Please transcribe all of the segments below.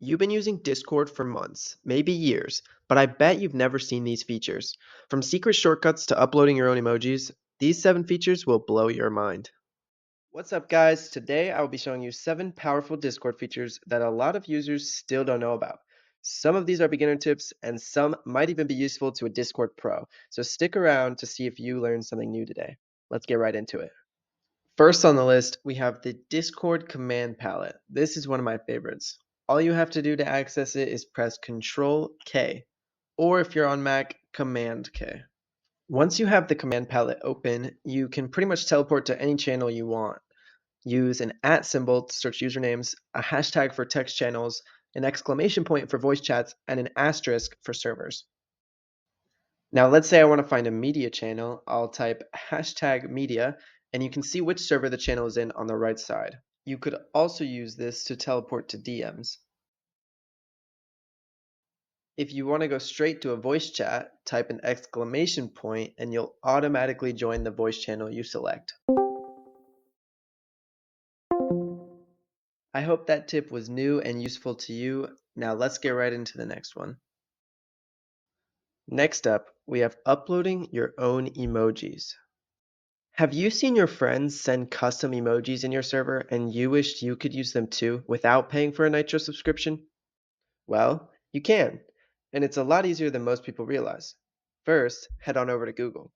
You've been using Discord for months, maybe years, but I bet you've never seen these features. From secret shortcuts to uploading your own emojis, these 7 features will blow your mind. What's up, guys? Today I will be showing you 7 powerful Discord features that a lot of users still don't know about. Some of these are beginner tips, and some might even be useful to a Discord pro, so stick around to see if you learned something new today. Let's get right into it. First on the list, we have the Discord command palette. This is one of my favorites. All you have to do to access it is press Control K, or if you're on Mac, Command K. Once you have the command palette open, you can pretty much teleport to any channel you want. Use an @ symbol to search usernames, a hashtag for text channels, an exclamation point for voice chats, and an asterisk for servers. Now let's say I want to find a media channel. I'll type #media, and you can see which server the channel is in on the right side. You could also use this to teleport to DMs. If you want to go straight to a voice chat, type an exclamation point and you'll automatically join the voice channel you select. I hope that tip was new and useful to you. Now let's get right into the next one. Next up, we have uploading your own emojis. Have you seen your friends send custom emojis in your server and you wished you could use them too without paying for a Nitro subscription? Well, you can, and it's a lot easier than most people realize. First, head on over to Google.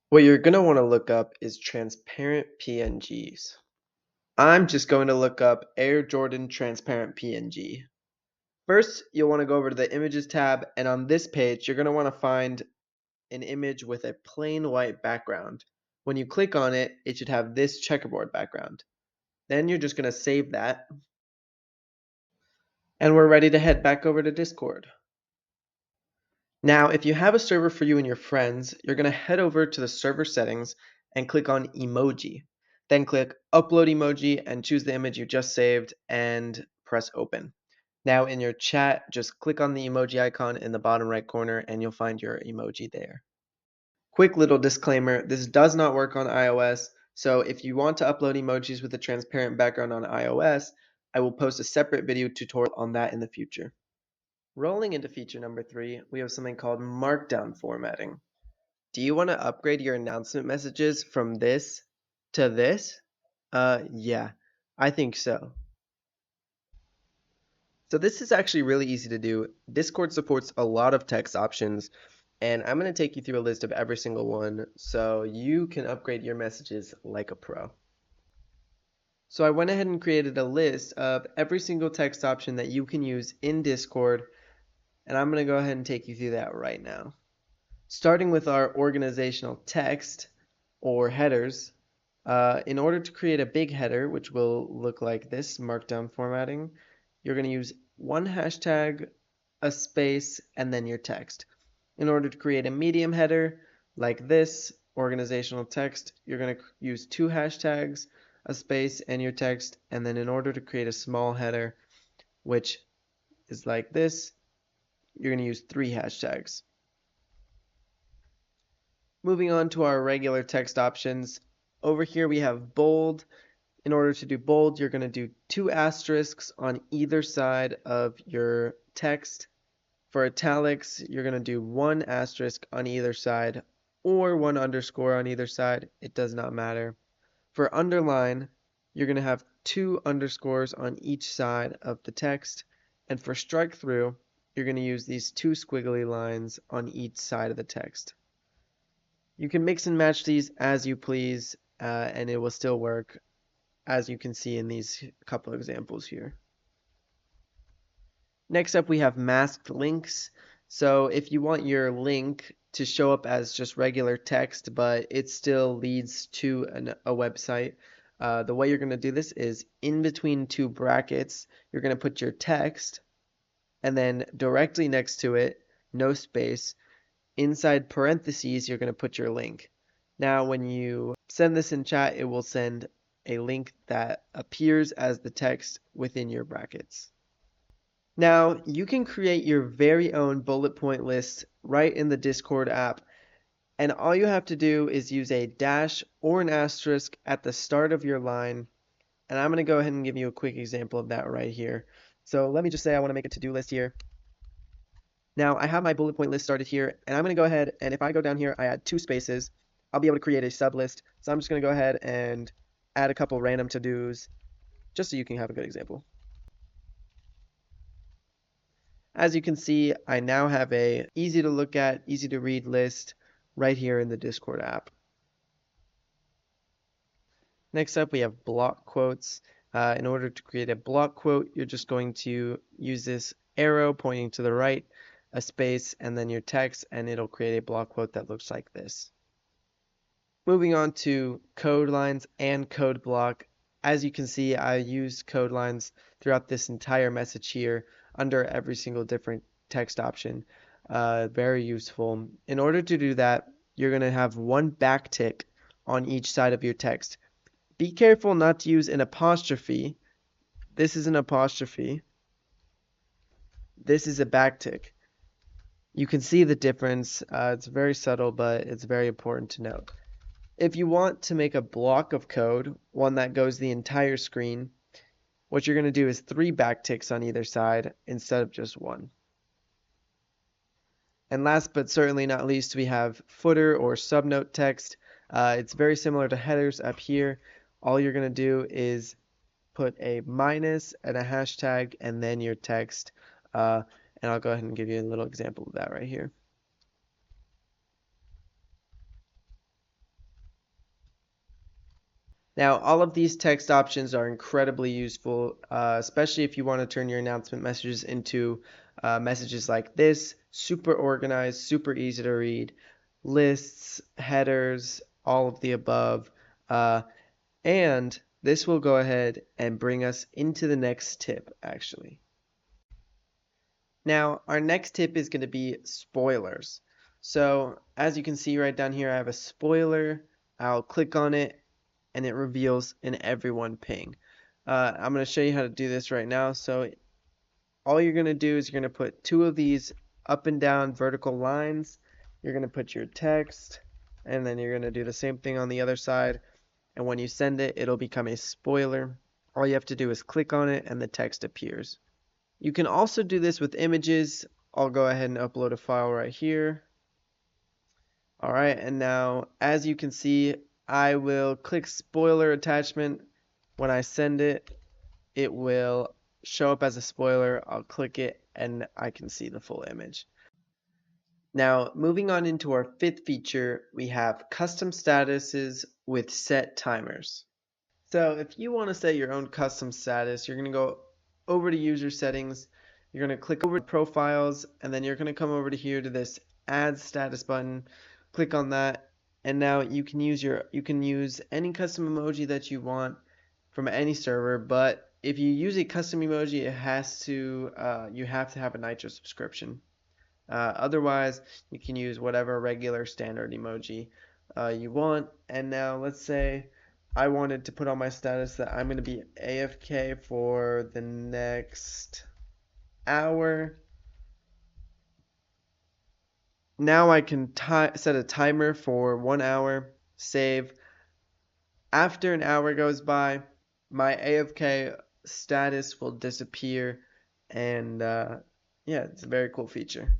What you're going to want to look up is transparent PNGs. I'm just going to look up Air Jordan transparent PNG. First, you'll want to go over to the Images tab, and on this page, you're going to want to find an image with a plain white background. When you click on it, it should have this checkerboard background. Then you're just going to save that, and we're ready to head back over to Discord. Now, if you have a server for you and your friends, you're going to head over to the server settings and click on emoji. Then click upload emoji and choose the image you just saved and press open. Now in your chat, just click on the emoji icon in the bottom right corner and you'll find your emoji there. Quick little disclaimer, this does not work on iOS, so if you want to upload emojis with a transparent background on iOS, I will post a separate video tutorial on that in the future. Rolling into feature number 3, we have something called Markdown Formatting. Do you want to upgrade your announcement messages from this to this? Yeah, I think so. So this is actually really easy to do. Discord supports a lot of text options, and I'm going to take you through a list of every single one so you can upgrade your messages like a pro. So I went ahead and created a list of every single text option that you can use in Discord, and I'm going to go ahead and take you through that right now. Starting with our organizational text or headers, in order to create a big header, which will look like this, Markdown formatting, you're going to use one hashtag, a space, and then your text. In order to create a medium header, like this, organizational text, you're going to use 2 hashtags, a space, and your text. And then in order to create a small header, which is like this, you're going to use 3 hashtags. Moving on to our regular text options, over here we have bold. In order to do bold, you're going to do 2 asterisks on either side of your text. For italics, you're going to do 1 asterisk on either side or 1 underscore on either side. It does not matter. For underline, you're going to have 2 underscores on each side of the text. And for strike through, you're going to use these 2 squiggly lines on each side of the text. You can mix and match these as you please, and it will still work, as you can see in these couple examples here. Next up, we have masked links. So if you want your link to show up as just regular text, but it still leads to a website, the way you're going to do this is in between 2 brackets, you're going to put your text, and then directly next to it, no space, inside parentheses, you're going to put your link. Now, when you send this in chat, it will send a link that appears as the text within your brackets. Now, you can create your very own bullet point list right in the Discord app, and all you have to do is use a dash or an asterisk at the start of your line, and I'm going to go ahead and give you a quick example of that right here. So let me just say I want to make a to-do list here. Now I have my bullet point list started here, and I'm going to go ahead, and if I go down here, I add 2 spaces, I'll be able to create a sub list. So I'm just going to go ahead and add a couple random to-dos, just so you can have a good example. As you can see, I now have a easy to look at, easy to read list right here in the Discord app. Next up, we have block quotes. In order to create a block quote, you're just going to use this arrow pointing to the right, a space, and then your text, and it'll create a block quote that looks like this. Moving on to code lines and code block. As you can see, I used code lines throughout this entire message here under every single different text option. Very useful. In order to do that, you're going to have one backtick on each side of your text. Be careful not to use an apostrophe. This is an apostrophe. This is a backtick. You can see the difference. It's very subtle, but it's very important to note. If you want to make a block of code, one that goes the entire screen, what you're going to do is 3 backticks on either side instead of just 1. And last but certainly not least, we have footer or subnote text. It's very similar to headers up here. All you're going to do is put a minus and a hashtag and then your text. And I'll go ahead and give you a little example of that right here. Now, all of these text options are incredibly useful, especially if you want to turn your announcement messages into messages like this, super organized, super easy to read, lists, headers, all of the above. And this will go ahead and bring us into the next tip, actually. Now, our next tip is going to be spoilers. So, as you can see right down here, I have a spoiler. I'll click on it, and it reveals an everyone ping. I'm going to show you how to do this right now. So, all you're going to do is you're going to put 2 of these up and down vertical lines. You're going to put your text, and then you're going to do the same thing on the other side. And when you send it, it'll become a spoiler. All you have to do is click on it, and the text appears. You can also do this with images. I'll go ahead and upload a file right here. All right, and now as you can see, I will click spoiler attachment. When I send it, it will show up as a spoiler. I'll click it and I can see the full image. Now, moving on into our 5th feature, we have custom statuses with set timers. So if you want to set your own custom status, you're going to go over to user settings, you're going to click over to profiles, and then you're going to come over to here to this add status button, click on that, and now you can use any custom emoji that you want from any server, but if you use a custom emoji, it has to you have to have a Nitro subscription. Otherwise, you can use whatever regular standard emoji you want. And now let's say I wanted to put on my status that I'm going to be AFK for the next hour. Now I can set a timer for 1 hour, save. After an hour goes by, my AFK status will disappear, and yeah, it's a very cool feature.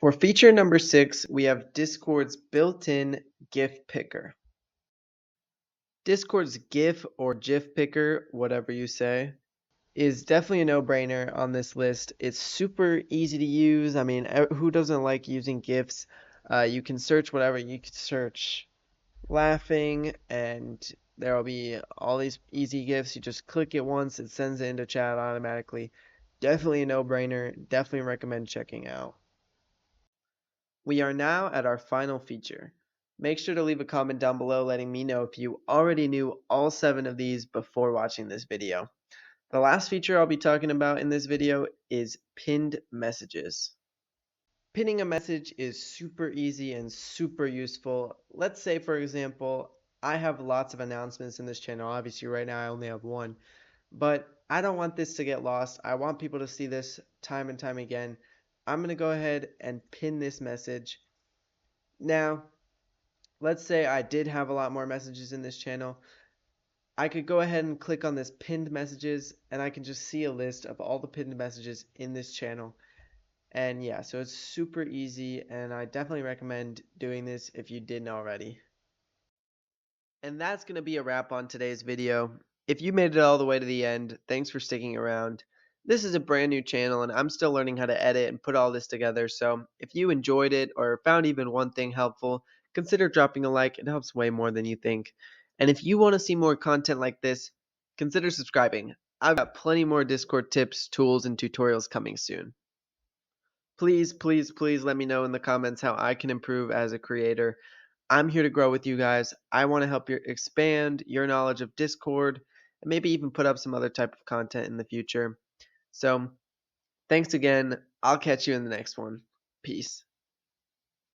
For feature number 6, we have Discord's built-in GIF Picker. Discord's GIF or GIF Picker, whatever you say, is definitely a no-brainer on this list. It's super easy to use. I mean, who doesn't like using GIFs? You can search whatever. You can search laughing, and there will be all these easy GIFs. You just click it once, it sends it into chat automatically. Definitely a no-brainer. Definitely recommend checking out. We are now at our final feature. Make sure to leave a comment down below letting me know if you already knew all 7 of these before watching this video. The last feature I'll be talking about in this video is pinned messages. Pinning a message is super easy and super useful. Let's say, for example, I have lots of announcements in this channel. Obviously, right now I only have 1. But I don't want this to get lost. I want people to see this time and time again. I'm going to go ahead and pin this message. Now, let's say I did have a lot more messages in this channel. I could go ahead and click on this pinned messages and I can just see a list of all the pinned messages in this channel. And yeah, so it's super easy and I definitely recommend doing this if you didn't already. And that's going to be a wrap on today's video. If you made it all the way to the end, thanks for sticking around. This is a brand new channel and I'm still learning how to edit and put all this together. So if you enjoyed it or found even one thing helpful, consider dropping a like. It helps way more than you think. And if you want to see more content like this, consider subscribing. I've got plenty more Discord tips, tools, and tutorials coming soon. Please, please, please let me know in the comments how I can improve as a creator. I'm here to grow with you guys. I want to help you expand your knowledge of Discord and maybe even put up some other type of content in the future. So, thanks again. I'll catch you in the next one. Peace.